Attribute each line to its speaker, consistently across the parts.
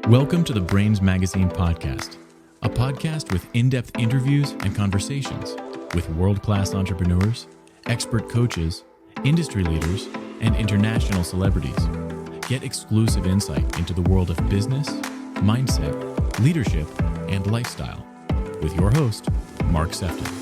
Speaker 1: Welcome to the Brainz Magazine podcast, a podcast with in-depth interviews and conversations with world-class entrepreneurs, expert coaches, industry leaders, and international celebrities. Get exclusive insight into the world of business, mindset, leadership, and lifestyle with your host, Mark Sefton.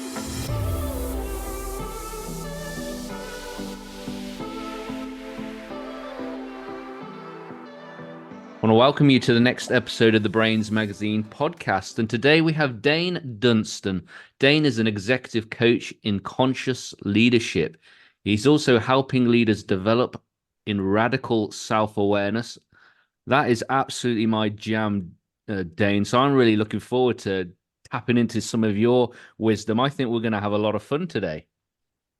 Speaker 2: I want to welcome you to the next episode of the Brainz Magazine podcast. And today we have Dain Dunston. Dain is an executive coach in conscious leadership. He's also helping leaders develop in radical self-awareness. That is absolutely my jam, Dain. So I'm really looking forward to tapping into some of your wisdom. I think we're going to have a lot of fun today.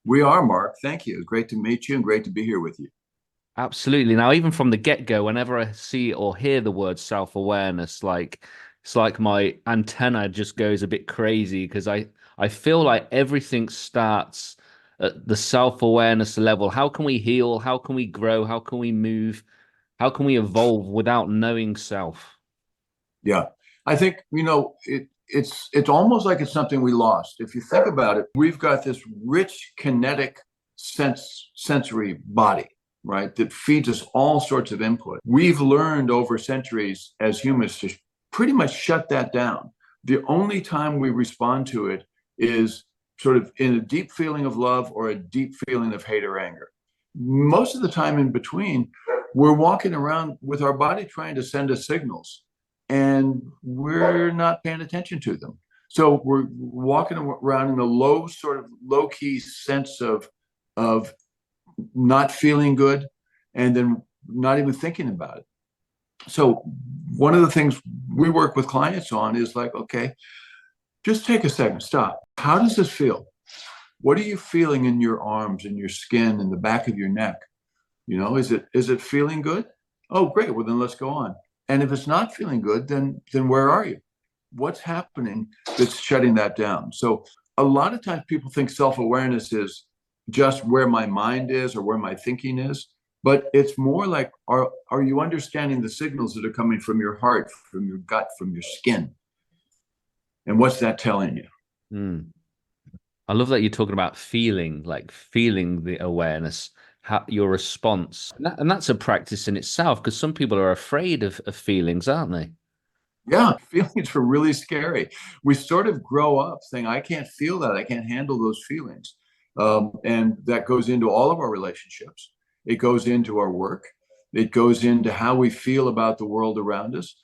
Speaker 3: We are, Mark. Thank you. Great to meet you and great to be here with you.
Speaker 2: Absolutely. Now, even from the get-go, whenever I see or hear the word self-awareness, it's like my antenna just goes a bit crazy because I feel like everything starts at the self-awareness level. How can we heal? How can we grow? How can we move? How can we evolve without knowing self?
Speaker 3: Yeah, I think, it's almost like it's something we lost. If you think about it, we've got this rich kinetic sensory body, right, that feeds us all sorts of input. We've learned over centuries as humans to pretty much shut that down. The only time we respond to it is sort of in a deep feeling of love or a deep feeling of hate or anger. Most of the time in between, we're walking around with our body trying to send us signals, and we're not paying attention to them. So we're walking around in a low-key sense of not feeling good, and then not even thinking about it. So one of the things we work with clients on is like, okay, just take a second, stop. How does this feel? What are you feeling in your arms, in your skin, in the back of your neck? Is it feeling good? Oh, great. Well, then let's go on. And if it's not feeling good, then where are you? What's happening that's shutting that down? So a lot of times people think self-awareness is just where my mind is or where my thinking is, but it's more like, are you understanding the signals that are coming from your heart, from your gut, from your skin? And what's that telling you?
Speaker 2: I love that you're talking about feeling the awareness, your response. And that's a practice in itself, because some people are afraid of feelings, aren't they?
Speaker 3: Yeah, feelings are really scary. We sort of grow up saying, I can't feel that. I can't handle those feelings. And that goes into all of our relationships. It goes into our work. It goes into how we feel about the world around us.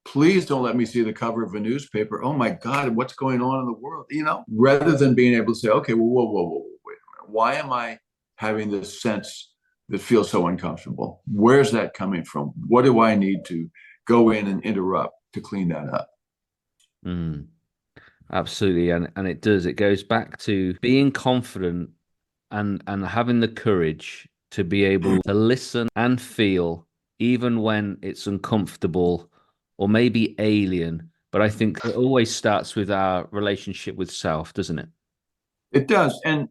Speaker 3: Please don't let me see the cover of a newspaper. Oh my God, what's going on in the world? Rather than being able to say, okay, well, whoa, wait a minute. Why am I having this sense that feels so uncomfortable? Where's that coming from? What do I need to go in and interrupt to clean that up?
Speaker 2: Absolutely. And it goes back to being confident and having the courage to be able to listen and feel even when it's uncomfortable or maybe alien. But I think it always starts with our relationship with self, doesn't it?
Speaker 3: It does. And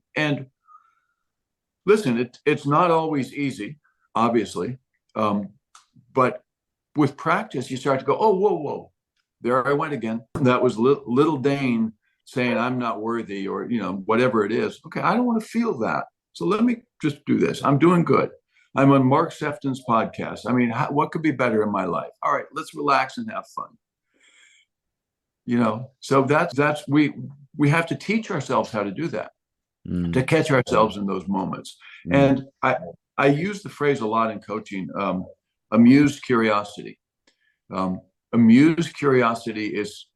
Speaker 3: listen, it's not always easy, obviously. But with practice, you start to go, oh, whoa. There I went again. That was little Dain saying I'm not worthy, or whatever it is. Okay, I don't want to feel that. So let me just do this. I'm doing good. I'm on Mark Sefton's podcast. I mean, what could be better in my life? All right, let's relax and have fun. So that's we have to teach ourselves how to do that, to catch ourselves in those moments. And I use the phrase a lot in coaching, amused curiosity. Amused curiosity is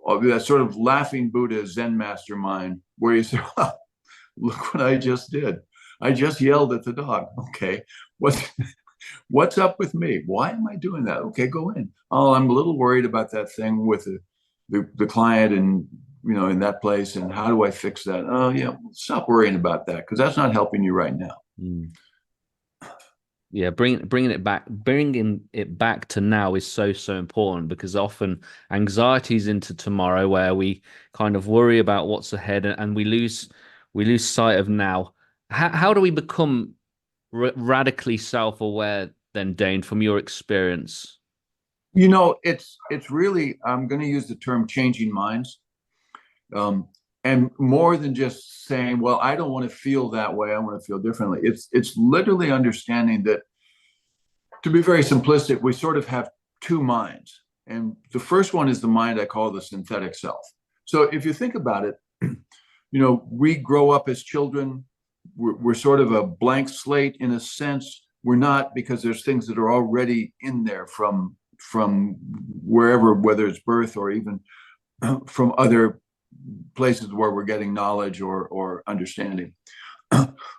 Speaker 3: that sort of laughing Buddha Zen mastermind where you say, oh, look what I just did. I just yelled at the dog. Okay, what's up with me? Why am I doing that? Okay, go in. Oh, I'm a little worried about that thing with the client and in that place, and how do I fix that? Oh yeah, stop worrying about that, because that's not helping you right now.
Speaker 2: Yeah, bringing it back to now is so important, because often anxiety's into tomorrow, where we kind of worry about what's ahead, and we lose sight of now. How do we become radically self-aware, then, Dain, from your experience?
Speaker 3: It's really, I'm going to use the term changing minds. And more than just saying, well, I don't want to feel that way, I want to feel differently. It's literally understanding that, to be very simplistic, we sort of have two minds. And the first one is the mind I call the synthetic self. So if you think about it, we grow up as children. We're sort of a blank slate in a sense. We're not, because there's things that are already in there from wherever, whether it's birth or even from other places where we're getting knowledge or understanding.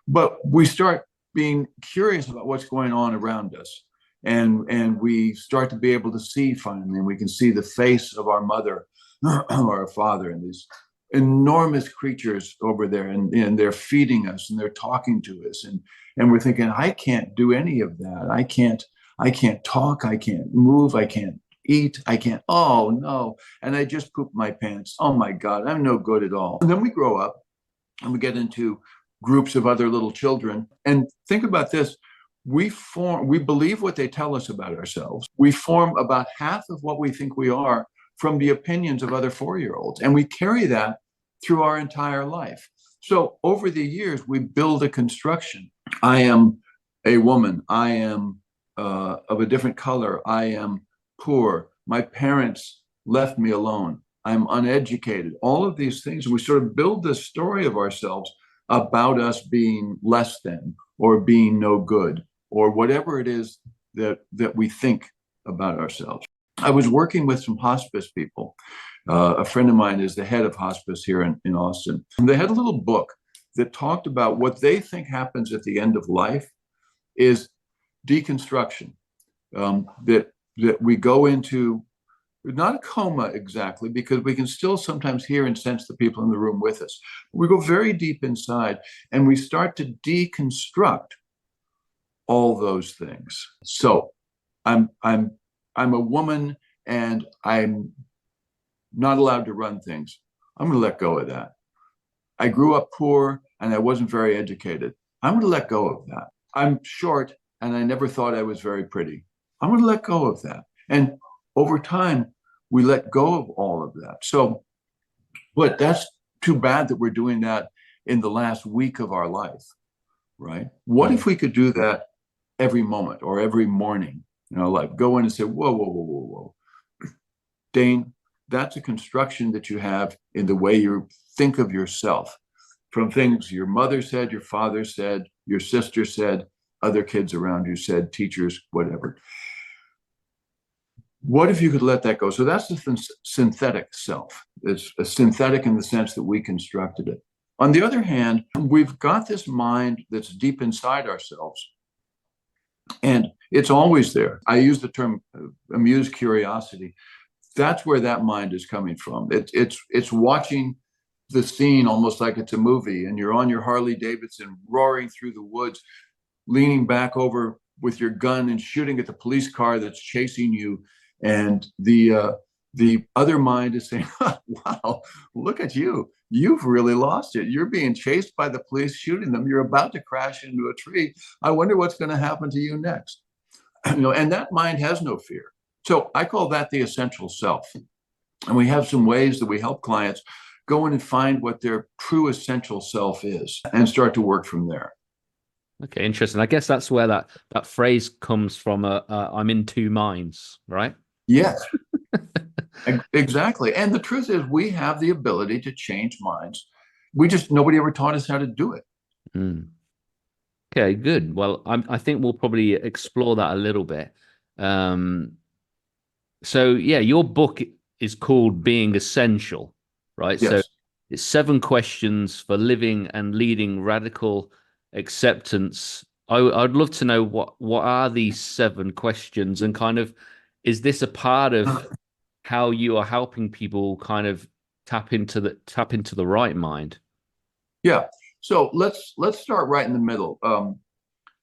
Speaker 3: But we start being curious about what's going on around us. And we start to be able to see finally, and we can see the face of our mother or our father, and these enormous creatures over there, and they're feeding us and they're talking to us. And we're thinking, I can't do any of that. I can't talk, I can't move, I can't eat, I can't, oh no. And I just pooped my pants. Oh my God, I'm no good at all. And then we grow up and we get into groups of other little children. And think about this. We believe what they tell us about ourselves. We form about half of what we think we are from the opinions of other 4-year-olds. And we carry that through our entire life. So over the years, we build a construction. I am a woman. I am of a different color. I am poor. My parents left me alone. I'm uneducated. All of these things. And we sort of build this story of ourselves about us being less than, or being no good, or whatever it is that we think about ourselves. I was working with some hospice people. A friend of mine is the head of hospice here in Austin. And they had a little book that talked about what they think happens at the end of life is deconstruction. That we go into, not a coma exactly, because we can still sometimes hear and sense the people in the room with us. We go very deep inside and we start to deconstruct all those things. So I'm a woman and I'm not allowed to run things. I'm going to let go of that. I grew up poor and I wasn't very educated. I'm going to let go of that. I'm short and I never thought I was very pretty. I'm going to let go of that. And over time, we let go of all of that. So, but that's too bad that we're doing that in the last week of our life, right? What if we could do that every moment or every morning? Like go in and say, whoa, whoa, whoa, whoa, whoa. Dain, that's a construction that you have in the way you think of yourself, from things your mother said, your father said, your sister said, other kids around you said, teachers, whatever. What if you could let that go? So that's the synthetic self. It's a synthetic in the sense that we constructed it. On the other hand, we've got this mind that's deep inside ourselves. And it's always there. I use the term amused curiosity. That's where that mind is coming from. It's watching the scene almost like it's a movie, and you're on your Harley Davidson roaring through the woods, leaning back over with your gun and shooting at the police car that's chasing you. And the other mind is saying, wow, look at you. You've really lost it. You're being chased by the police, shooting them. You're about to crash into a tree. I wonder what's going to happen to you next. And that mind has no fear. So I call that the essential self. And we have some ways that we help clients go in and find what their true essential self is and start to work from there.
Speaker 2: Okay, interesting. I guess that's where that phrase comes from. I'm in two minds, right?
Speaker 3: Yes, exactly. And the truth is, we have the ability to change minds. Nobody ever taught us how to do it.
Speaker 2: Mm. Okay, good. Well, I think we'll probably explore that a little bit. So yeah, your book is called Being Essential, right?
Speaker 3: Yes.
Speaker 2: So it's 7 questions for living and leading radical acceptance. I'd love to know what are these 7 questions, and kind of, is this a part of how you are helping people kind of tap into the right mind?
Speaker 3: Yeah. So let's start right in the middle.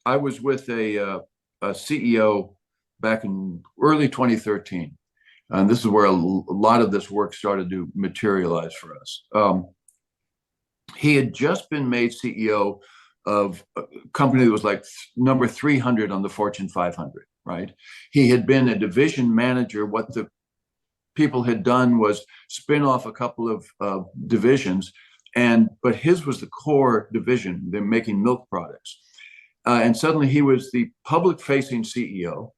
Speaker 3: I was with a CEO back in early 2013, and this is where a lot of this work started to materialize for us. He had just been made CEO of a company that was like number 300 on the Fortune 500, right? He had been a division manager. What the people had done was spin off a couple of divisions, but his was the core division. They're making milk products. And suddenly he was the public-facing CEO.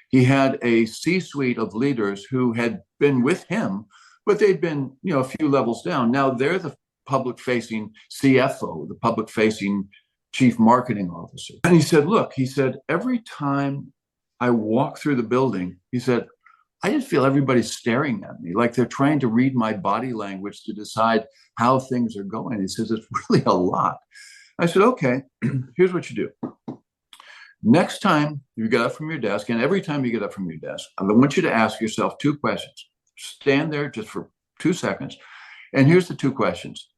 Speaker 3: He had a C-suite of leaders who had been with him, but they'd been, a few levels down. Now they're the public-facing CFO, the public-facing chief marketing officer. And he said, look, every time I walk through the building, he said, I just feel everybody's staring at me, like they're trying to read my body language to decide how things are going. He says, it's really a lot. I said, okay, here's what you do. Next time you get up from your desk, and every time you get up from your desk, I want you to ask yourself two questions. Stand there just for 2 seconds. And here's the two questions.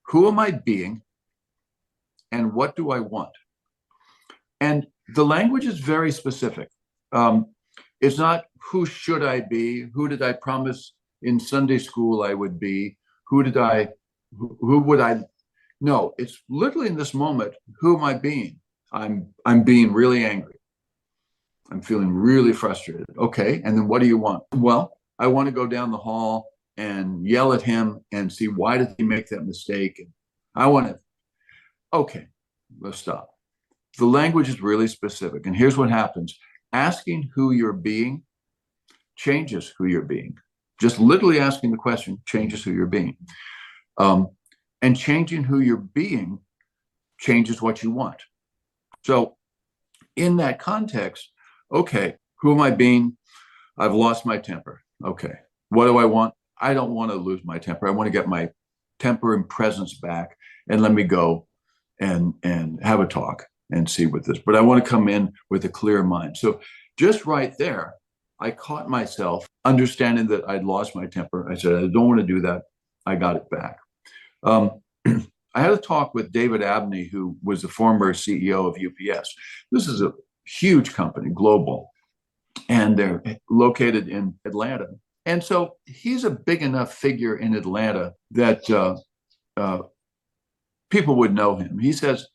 Speaker 3: Who am I being? And what do I want? And the language is very specific. It's not who should I be? Who did I promise in Sunday school I would be? Who would I? No, it's literally in this moment, who am I being? I'm being really angry. I'm feeling really frustrated. Okay, and then what do you want? Well, I want to go down the hall and yell at him and see why did he make that mistake? And I want to, okay, let's stop. The language is really specific. And here's what happens. Asking who you're being changes who you're being. Just literally asking the question changes who you're being. And changing who you're being changes what you want. So in that context, okay, who am I being? I've lost my temper. Okay, what do I want? I don't want to lose my temper. I want to get my temper and presence back, and let me go and have a talk and see what this, but I want to come in with a clear mind. So just right there, I caught myself understanding that I'd lost my temper. I said, I don't want to do that. I got it back. I had a talk with David Abney, who was the former CEO of UPS. This is a huge company, global, and they're located in Atlanta. And so he's a big enough figure in Atlanta that people would know him. He says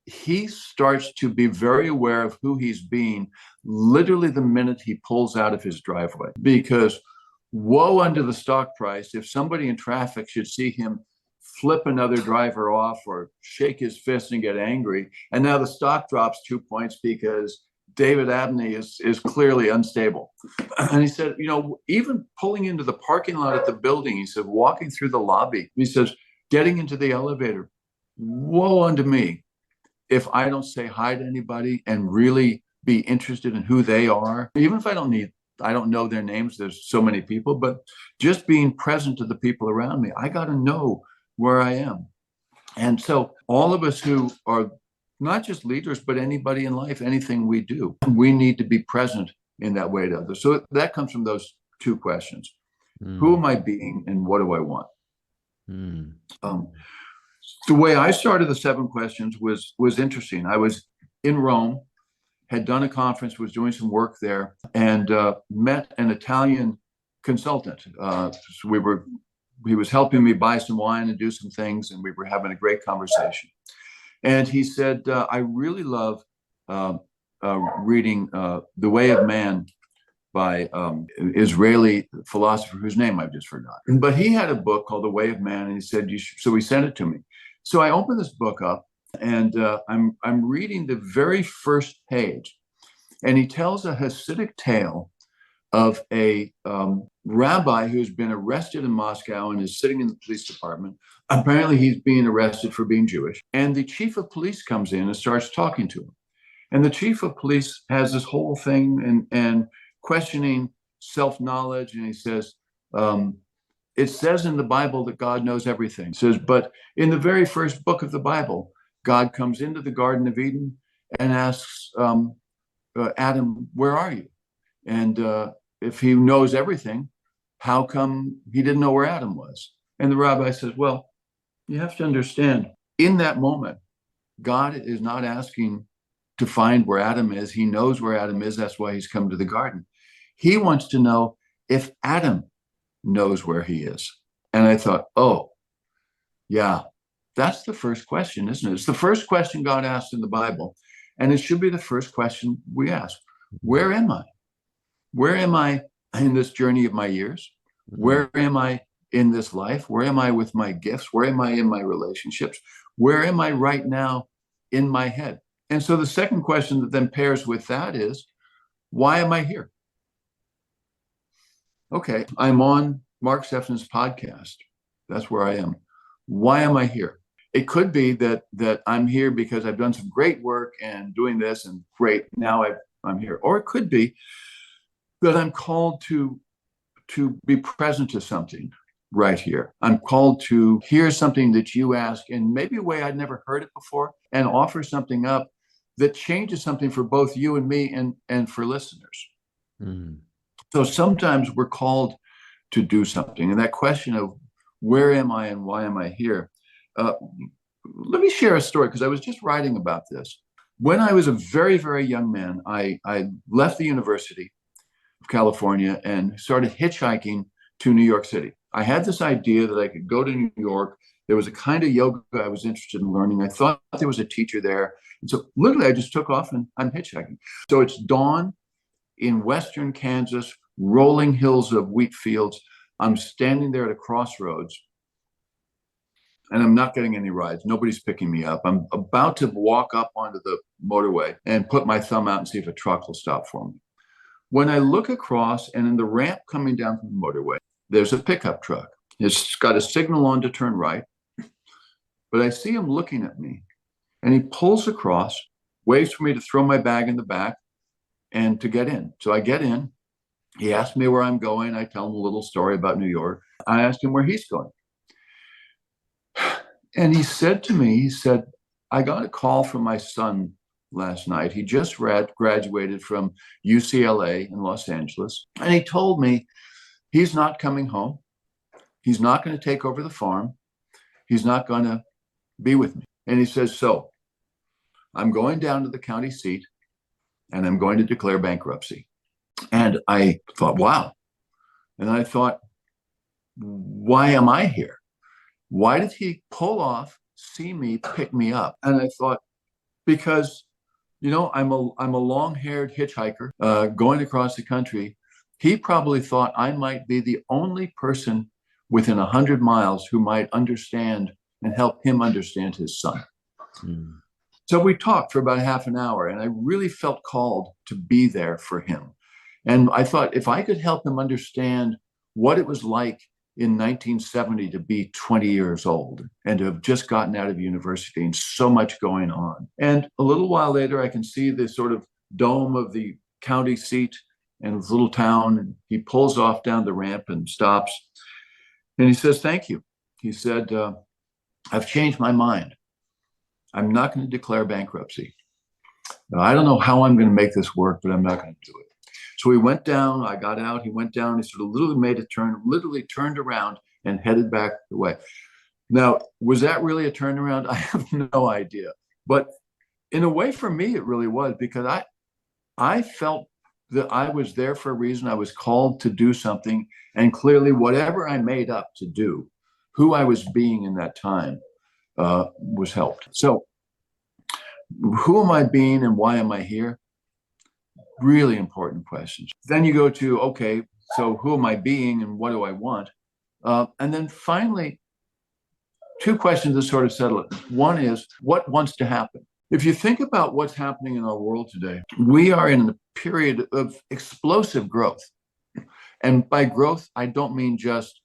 Speaker 3: he starts to be very aware of who he's being literally the minute he pulls out of his driveway, because woe unto the stock price if somebody in traffic should see him flip another driver off or shake his fist and get angry. And now the stock drops 2 points because David Abney is clearly unstable. And he said, even pulling into the parking lot at the building, he said, walking through the lobby, he says, getting into the elevator, woe unto me if I don't say hi to anybody and really be interested in who they are. Even if I don't know their names, there's so many people, but just being present to the people around me, I got to know where I am. And so all of us who are not just leaders, but anybody in life, anything we do, we need to be present in that way to others. So that comes from those two questions. Who am I being and what do I want? The way I started the 7 questions was interesting. I was in Rome, had done a conference, was doing some work there, and met an Italian consultant. He was helping me buy some wine and do some things, and we were having a great conversation. And he said, I really love reading The Way of Man by an Israeli philosopher whose name I've just forgotten. But he had a book called The Way of Man, and he said, so he sent it to me. So I opened this book up, and I'm reading the very first page, and he tells a Hasidic tale of a rabbi who's been arrested in Moscow and is sitting in the police department. Apparently he's being arrested for being Jewish. And the chief of police comes in and starts talking to him. And the chief of police has this whole thing and questioning self-knowledge. And he says, it says in the Bible that God knows everything. He says, but in the very first book of the Bible, God comes into the Garden of Eden and asks Adam, where are you? And if he knows everything, how come he didn't know where Adam was? And the rabbi says, well, you have to understand, in that moment, God is not asking to find where Adam is. He knows where Adam is. That's why he's come to the garden. He wants to know if Adam knows where he is. And I thought, oh, yeah, That's the first question, isn't it? It's the first question God asked in the Bible. And it should be the first question we ask. Where am I? Where am I in this journey of my years? Where am I in this life? Where am I with my gifts? Where am I in my relationships? Where am I right now in my head? And so the second question that then pairs with that is, why am I here? Okay, I'm on Mark Steffen's podcast. That's where I am. Why am I here? It could be that I'm here because I've done some great work and doing this, and great, now I'm here. Or it could be that I'm called to be present to something right here. I'm called to hear something that you ask in maybe a way I'd never heard it before, and offer something up that changes something for both you and me and for listeners. Mm. So sometimes we're called to do something. And that question of where am I and why am I here? Let me share a story, because I was just writing about this. When I was a very, very young man, I left the University of California and started hitchhiking to New York City. I had this idea that I could go to New York. There was a kind of yoga I was interested in learning. I thought there was a teacher there. And so literally I just took off and I'm hitchhiking. So it's dawn in Western Kansas, rolling hills of wheat fields. I'm standing there at a crossroads and I'm not getting any rides. Nobody's picking me up. I'm about to walk up onto the motorway and put my thumb out and see if a truck will stop for me. When I look across, and in the ramp coming down from the motorway, there's a pickup truck. It's got a signal on to turn right, but I see him looking at me, and he pulls across, waits for me to throw my bag in the back and to get in. So I get in. He asks me where I'm going. I tell him a little story about New York. I asked him where he's going. And he said to me, I got a call from my son last night. He just graduated from UCLA in Los Angeles. And he told me he's not coming home. He's not going to take over the farm. He's not going to be with me. And he says, so I'm going down to the county seat and I'm going to declare bankruptcy. And I thought, wow. And I thought, why am I here? Why did he pull off, see me, pick me up? And I thought, because, I'm a long-haired hitchhiker going across the country. He probably thought I might be the only person within 100 miles who might understand and help him understand his son. Hmm. So we talked for about half an hour, and I really felt called to be there for him. And I thought, if I could help him understand what it was like in 1970 to be 20 years old and to have just gotten out of university and so much going on. And a little while later, I can see the sort of dome of the county seat and his little town. And he pulls off down the ramp and stops. And he says, thank you. He said, I've changed my mind. I'm not going to declare bankruptcy. Now, I don't know how I'm going to make this work, but I'm not going to do it. So he went down, I got out, he went down, he sort of literally made a turn, literally turned around and headed back the way. Now, was that really a turnaround? I have no idea. But in a way, for me, it really was, because I felt that I was there for a reason. I was called to do something. And clearly, whatever I made up to do, who I was being in that time, was helped. So who am I being and why am I here? Really important questions. Then you go to, okay, so who am I being and what do I want? And then finally, two questions that sort of settle it. One is, what wants to happen? If you think about what's happening in our world today, we are in a period of explosive growth. And by growth, I don't mean just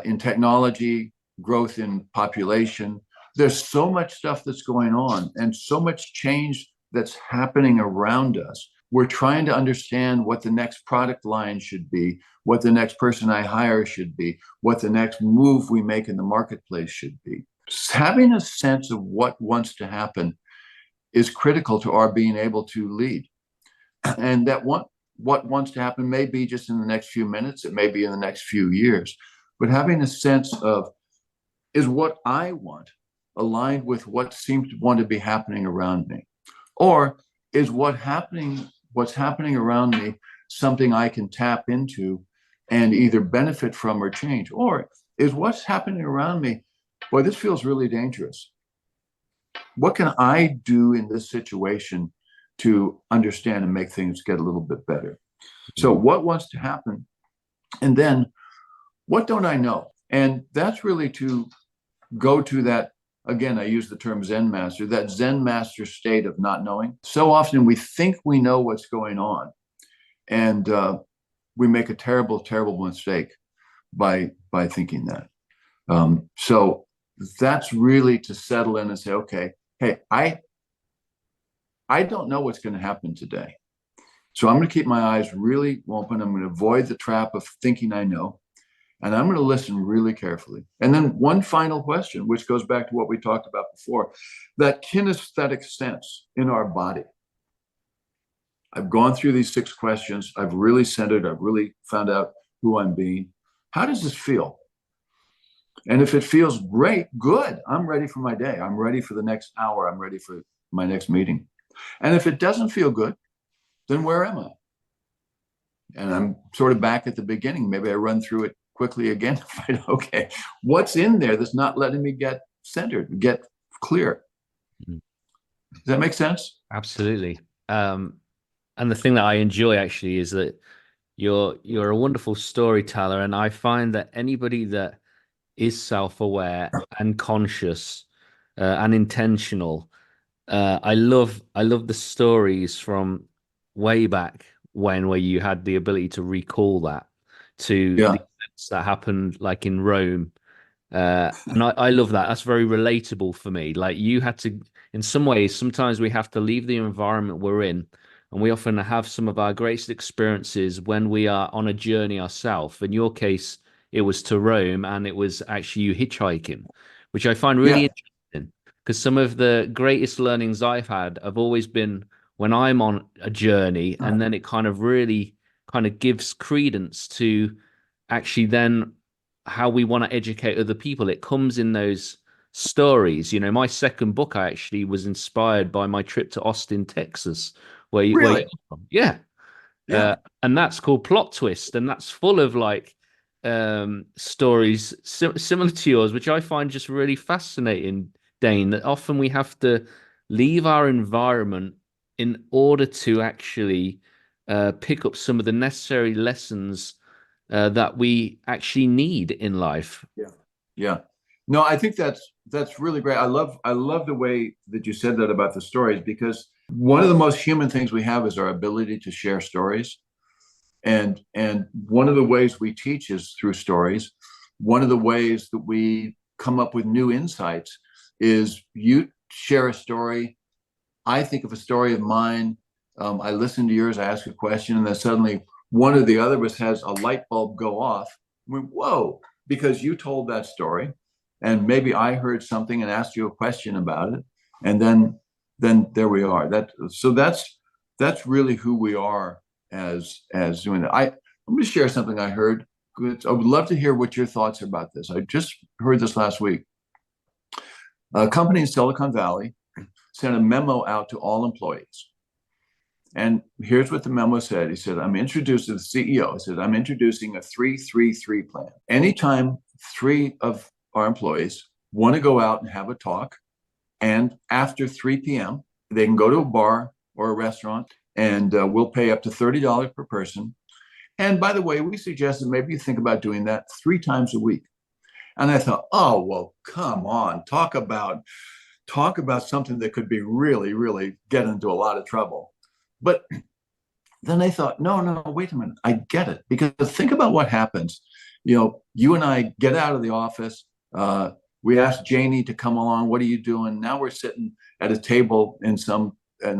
Speaker 3: in technology, growth in population. There's so much stuff that's going on and so much change that's happening around us. We're trying to understand what the next product line should be, what the next person I hire should be, what the next move we make in the marketplace should be. Having a sense of what wants to happen is critical to our being able to lead. And that what wants to happen may be just in the next few minutes, it may be in the next few years, but having a sense of, is what I want aligned with what seems to want to be happening around me? Or is what's happening around me something I can tap into and either benefit from or change? Or is what's happening around me boy, this feels really dangerous. What can I do in this situation to understand and make things get a little bit better? So what wants to happen? And then what don't I know? And that's really to go to that, again, I use the term Zen master, that Zen master state of not knowing. So often we think we know what's going on, and we make a terrible, terrible mistake by thinking that. So that's really to settle in and say, okay, hey, I don't know what's going to happen today. So I'm going to keep my eyes really open. I'm going to avoid the trap of thinking I know. And I'm going to listen really carefully. And then one final question, which goes back to what we talked about before, that kinesthetic sense in our body. I've gone through these 6 questions. I've really centered. I've really found out who I'm being. How does this feel? And if it feels great, good. I'm ready for my day. I'm ready for the next hour. I'm ready for my next meeting. And if it doesn't feel good, then where am I? And I'm sort of back at the beginning. Maybe I run through it quickly again to find, okay, what's in there that's not letting me get centered, get clear? Does that make sense?
Speaker 2: Absolutely. And the thing that I enjoy actually is that you're a wonderful storyteller, and I find that anybody that is self-aware and conscious and intentional, I love the stories from way back when, where you had the ability to recall that to the events that happened like in Rome. And I love that. That's very relatable for me. Like, you had to, in some ways, sometimes we have to leave the environment we're in, and we often have some of our greatest experiences when we are on a journey ourselves. In your case, it was to Rome, and it was actually you hitchhiking, which I find really interesting, because some of the greatest learnings I've had have always been when I'm on a journey, and then it kind of really kind of gives credence to actually then how we want to educate other people. It comes in those stories. You know, my second book, I actually was inspired by my trip to Austin, Texas, where you,
Speaker 3: Really?
Speaker 2: yeah. And that's called Plot Twist, and that's full of like stories similar to yours, which I find just really fascinating, Dain, that often we have to leave our environment in order to actually pick up some of the necessary lessons that we actually need in life.
Speaker 3: Yeah. No, I think that's really great. I love the way that you said that about the stories, because one of the most human things we have is our ability to share stories. And one of the ways we teach is through stories. One of the ways that we come up with new insights is you share a story. I think of a story of mine. I listen to yours. I ask a question, and then suddenly one or the other of us has a light bulb go off. Whoa, because you told that story, and maybe I heard something and asked you a question about it, and then there we are. That's really who we are as doing that. I'm going to share something I heard. I would love to hear what your thoughts are about this. I just heard this last week. A company in Silicon Valley sent a memo out to all employees. And here's what the memo said. He said, I'm introducing the CEO. He said, I'm introducing a 3-3-3 plan. Anytime 3 of our employees want to go out and have a talk, and after 3 p.m., they can go to a bar or a restaurant, and we'll pay up to $30 per person. And by the way, we suggested maybe you think about doing that 3 times a week. And I thought, oh, well, come on, talk about something that could be really, really get into a lot of trouble. But then I thought, no, wait a minute, I get it. Because think about what happens. You know, you and I get out of the office. We asked Janie to come along. What are you doing? Now we're sitting at a table in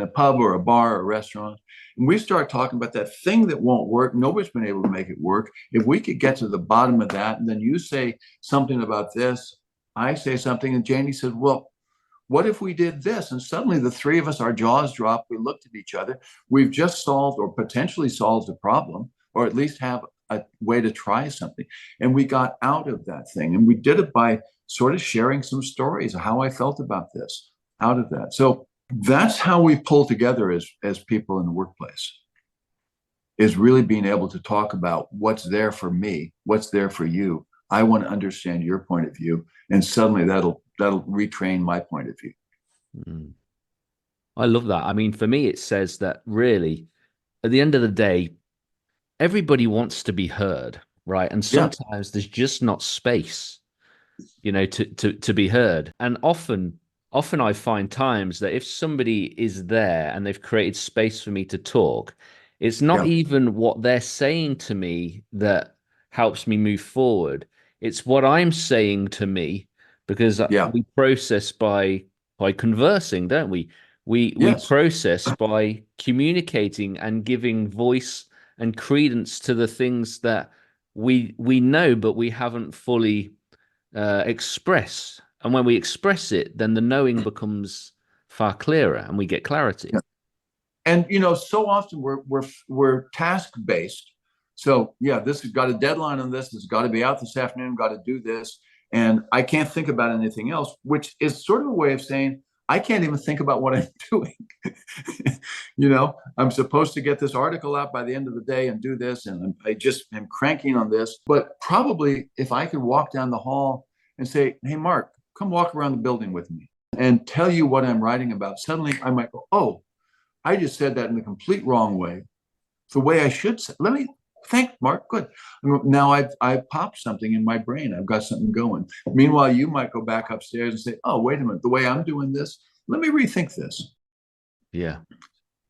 Speaker 3: a pub or a bar or a restaurant. And we start talking about that thing that won't work. Nobody's been able to make it work. If we could get to the bottom of that, and then you say something about this, I say something, and Janie said, well, what if we did this? And suddenly the 3 of us, our jaws dropped. We looked at each other. We've just solved or potentially solved a problem, or at least have a way to try something. And we got out of that thing. And we did it by sort of sharing some stories of how I felt about this out of that. So that's how we pull together as people in the workplace, is really being able to talk about what's there for me, what's there for you, I want to understand your point of view. And suddenly that'll retrain my point of view.
Speaker 2: Mm. I love that. I mean, for me, it says that really, at the end of the day, everybody wants to be heard, right? And
Speaker 3: Yeah.
Speaker 2: sometimes there's just not space, to be heard. And often I find times that if somebody is there and they've created space for me to talk, it's not
Speaker 3: Yeah.
Speaker 2: even what they're saying to me that helps me move forward. It's what I'm saying to me, because
Speaker 3: Yeah.
Speaker 2: we process by conversing, don't we? We
Speaker 3: Yes.
Speaker 2: process by communicating and giving voice and credence to the things that we know, but we haven't fully express. And when we express it, then the knowing becomes far clearer and we get clarity.
Speaker 3: Yeah. And so often we're task based. So yeah, this has got a deadline on this. This has got to be out this afternoon. Got to do this, and I can't think about anything else. Which is sort of a way of saying I can't even think about what I'm doing. I'm supposed to get this article out by the end of the day and do this, and I just am cranking on this. But probably if I could walk down the hall and say, "Hey, Mark, come walk around the building with me," and tell you what I'm writing about, suddenly I might go, "Oh, I just said that in the complete wrong way. The way I should say. Let me think, Mark. Good. Now I've popped something in my brain. I've got something going. Meanwhile, you might go back upstairs and say, "Oh, wait a minute. The way I'm doing this, let me rethink this."
Speaker 2: Yeah.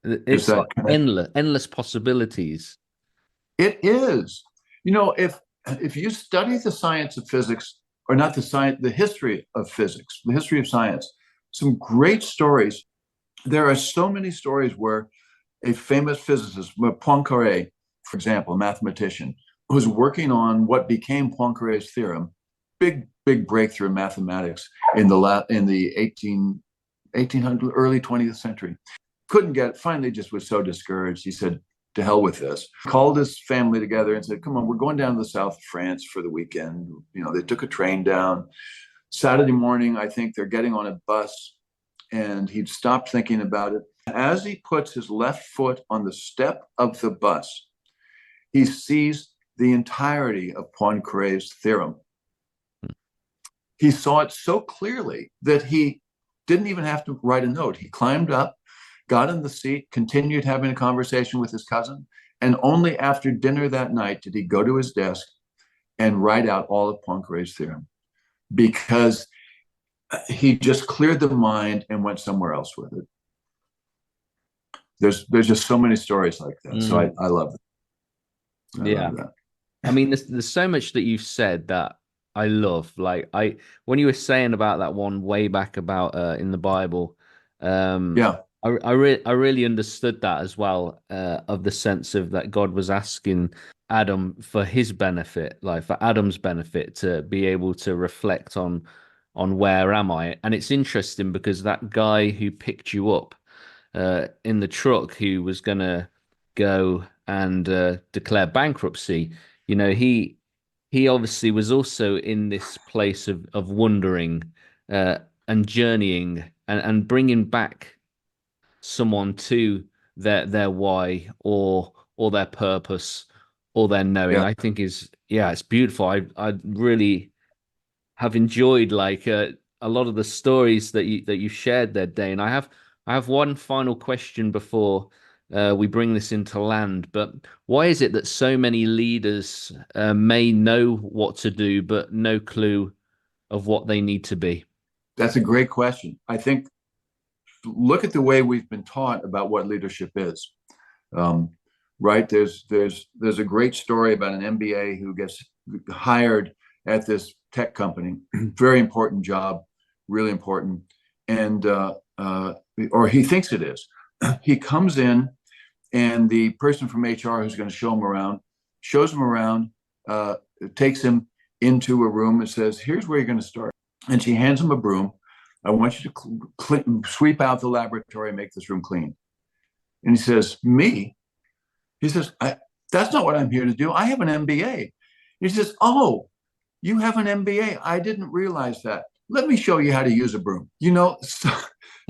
Speaker 2: It's like endless possibilities.
Speaker 3: It is. If you study the science of physics, or not the science, the history of physics, the history of science, some great stories. There are so many stories where a famous physicist, Poincaré, for example, a mathematician, was working on what became Poincaré's theorem, big breakthrough in mathematics in the 1800 early 20th century. Couldn't get it. Finally, just was so discouraged. He said, "To hell with this." Called his family together and said, "Come on, we're going down to the south of France for the weekend." They took a train down. Saturday morning, I think they're getting on a bus, and he'd stopped thinking about it. As he puts his left foot on the step of the bus, he sees the entirety of Poincaré's theorem. He saw it so clearly that he didn't even have to write a note. He climbed up, got in the seat, continued having a conversation with his cousin, and only after dinner that night did he go to his desk and write out all of Poincaré's theorem, because he just cleared the mind and went somewhere else with it. There's just so many stories like that. So I love it.
Speaker 2: Yeah. I mean, there's so much that you've said that I love. Like when you were saying about that one way back about in the Bible,
Speaker 3: Yeah.
Speaker 2: I really understood that as well, of the sense of that God was asking Adam for his benefit, like for Adam's benefit, to be able to reflect on where am I. And it's interesting because that guy who picked you up in the truck, who was gonna go and declare bankruptcy, he obviously was also in this place of wondering and journeying and bringing back someone to their why or their purpose or their knowing.
Speaker 3: Yeah.
Speaker 2: I think it's beautiful. I really have enjoyed like a lot of the stories that you shared there, Dain. I have one final question before we bring this into land. But why is it that so many leaders may know what to do, but no clue of what they need to be?
Speaker 3: That's a great question. I think look at the way we've been taught about what leadership is. Right? There's a great story about an MBA who gets hired at this tech company. Very important job, really important, and or he thinks it is. He comes in, and the person from HR who's going to shows him around, takes him into a room and says, "Here's where you're going to start." And she hands him a broom. "I want you to sweep out the laboratory and make this room clean." And he says, "Me?" He says, "That's not what I'm here to do. I have an MBA." He says, "Oh, you have an MBA. I didn't realize that. Let me show you how to use a broom."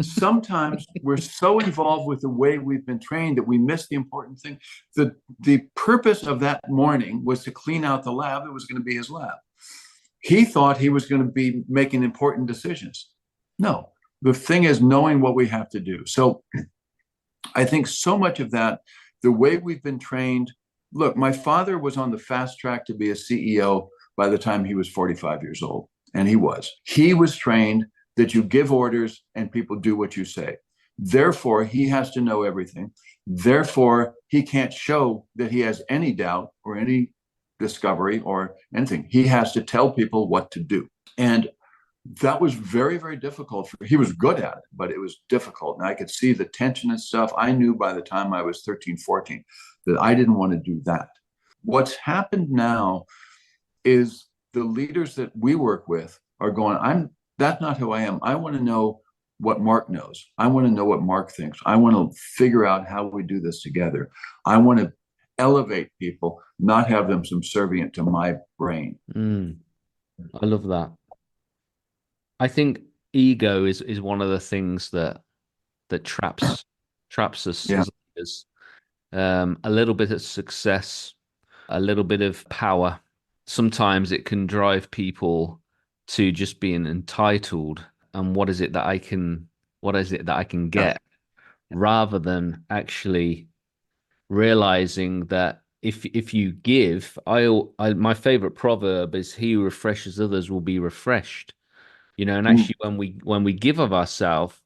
Speaker 3: Sometimes we're so involved with the way we've been trained that we miss the important thing. The purpose of that morning was to clean out the lab. It was going to be his lab. He thought he was going to be making important decisions. No, the thing is knowing what we have to do. So I think so much of that, the way we've been trained. Look, my father was on the fast track to be a CEO by the time he was 45 years old. And he was trained that you give orders and people do what you say. Therefore, he has to know everything. Therefore, he can't show that he has any doubt or any discovery or anything. He has to tell people what to do. And that was very, very difficult. He was good at it, but it was difficult. And I could see the tension and stuff. I knew by the time I was 13, 14, that I didn't want to do that. What's happened now is the leaders that we work with are going, that's not who I am. I want to know what Mark knows. I want to know what Mark thinks. I want to figure out how we do this together. I want to elevate people, not have them subservient to my brain.
Speaker 2: I love that. I think ego is one of the things that traps us as leaders. A little bit of success, a little bit of power. Sometimes it can drive people to just being entitled. And what is it that I can get, rather than actually realizing that if you give, my favorite proverb is, "He who refreshes others will be refreshed." And actually, when we give of ourselves,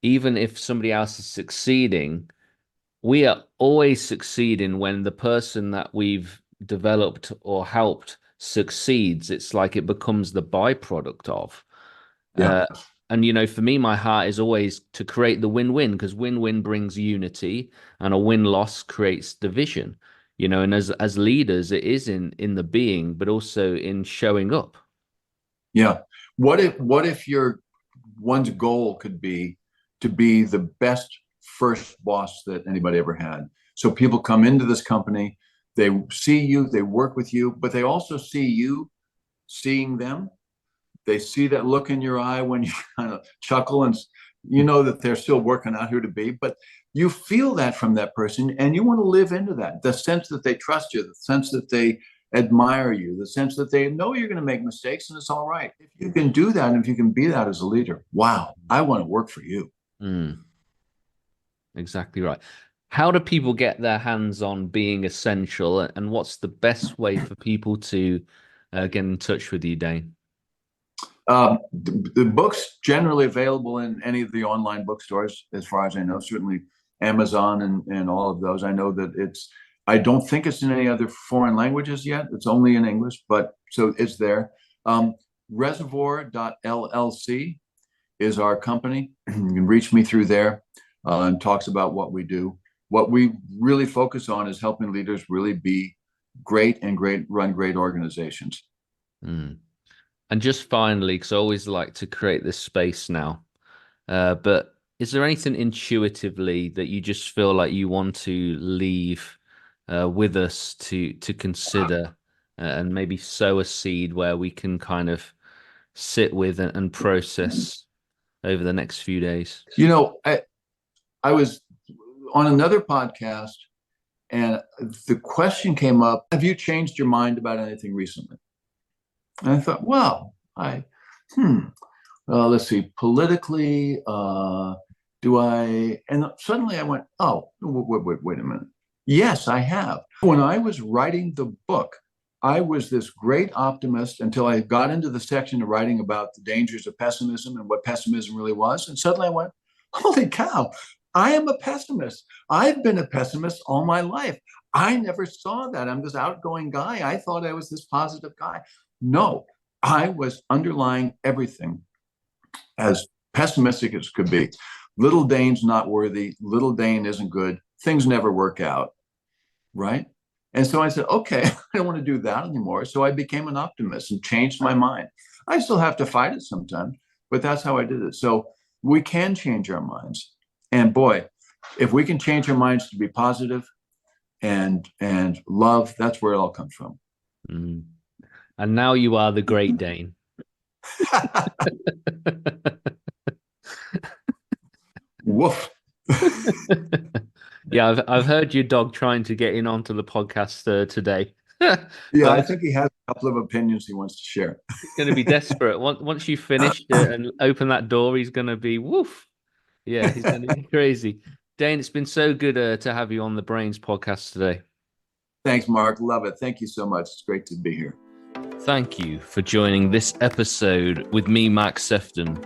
Speaker 2: even if somebody else is succeeding, we are always succeeding when the person that we've developed or helped succeeds. It's like it becomes the byproduct of. And for me, my heart is always to create the win-win, because win-win brings unity, and a win-loss creates division. And as leaders, it is in the being, but also in showing up.
Speaker 3: Yeah. What if one's goal could be to be the best first boss that anybody ever had? So people come into this company, they see you, they work with you, but they also see you seeing them. They see that look in your eye when you kind of chuckle, and you know that they're still working out who to be, but you feel that from that person, and you want to live into that. The sense that they trust you, the sense that they admire you, the sense that they know you're going to make mistakes and it's all right. If you can do that, and if you can be that as a leader, wow, I want to work for you.
Speaker 2: Exactly right. How do people get their hands on being essential, and what's the best way for people to get in touch with you, Dain?
Speaker 3: The book's generally available in any of the online bookstores, as far as I know, certainly Amazon and all of those. I know that I don't think it's in any other foreign languages yet. It's only in English, but so it's there. Reservoir.llc is our company. You can reach me through there, and talks about what we do. What we really focus on is helping leaders really be great and run great organizations.
Speaker 2: And just finally, because I always like to create this space now, but is there anything intuitively that you just feel like you want to leave with us to consider, and maybe sow a seed where we can kind of sit with and process over the next few days?
Speaker 3: I was on another podcast, and the question came up, have you changed your mind about anything recently? And I thought, well, let's see, politically, do I? And suddenly I went, oh, wait a minute. Yes, I have. When I was writing the book, I was this great optimist until I got into the section of writing about the dangers of pessimism and what pessimism really was. And suddenly I went, holy cow, I am a pessimist. I've been a pessimist all my life. I never saw that. I'm this outgoing guy. I thought I was this positive guy. No, I was underlying everything as pessimistic as could be. Little Dain's not worthy. Little Dain isn't good. Things never work out, right? And so I said, okay, I don't want to do that anymore. So I became an optimist and changed my mind. I still have to fight it sometimes, but that's how I did it. So we can change our minds. And boy, if we can change our minds to be positive and love, that's where it all comes from.
Speaker 2: And now you are the great Dain.
Speaker 3: Woof.
Speaker 2: Yeah, I've heard your dog trying to get in onto the podcast today.
Speaker 3: Yeah, I
Speaker 2: Well,
Speaker 3: think he has a couple of opinions he wants to share.
Speaker 2: he's going to be desperate. Once you finish it and open that door, he's going to be woof. Yeah, he's going to be crazy. Dain, it's been so good to have you on the Brainz podcast today.
Speaker 3: Thanks, Mark. Love it. Thank you so much. It's great to be here.
Speaker 2: Thank you for joining this episode with me, Mark Sefton.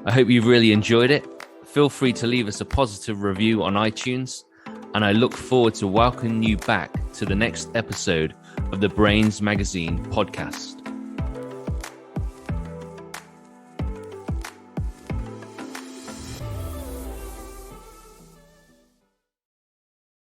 Speaker 2: I hope you've really enjoyed it. Feel free to leave us a positive review on iTunes, and I look forward to welcoming you back to the next episode of the Brainz Magazine podcast.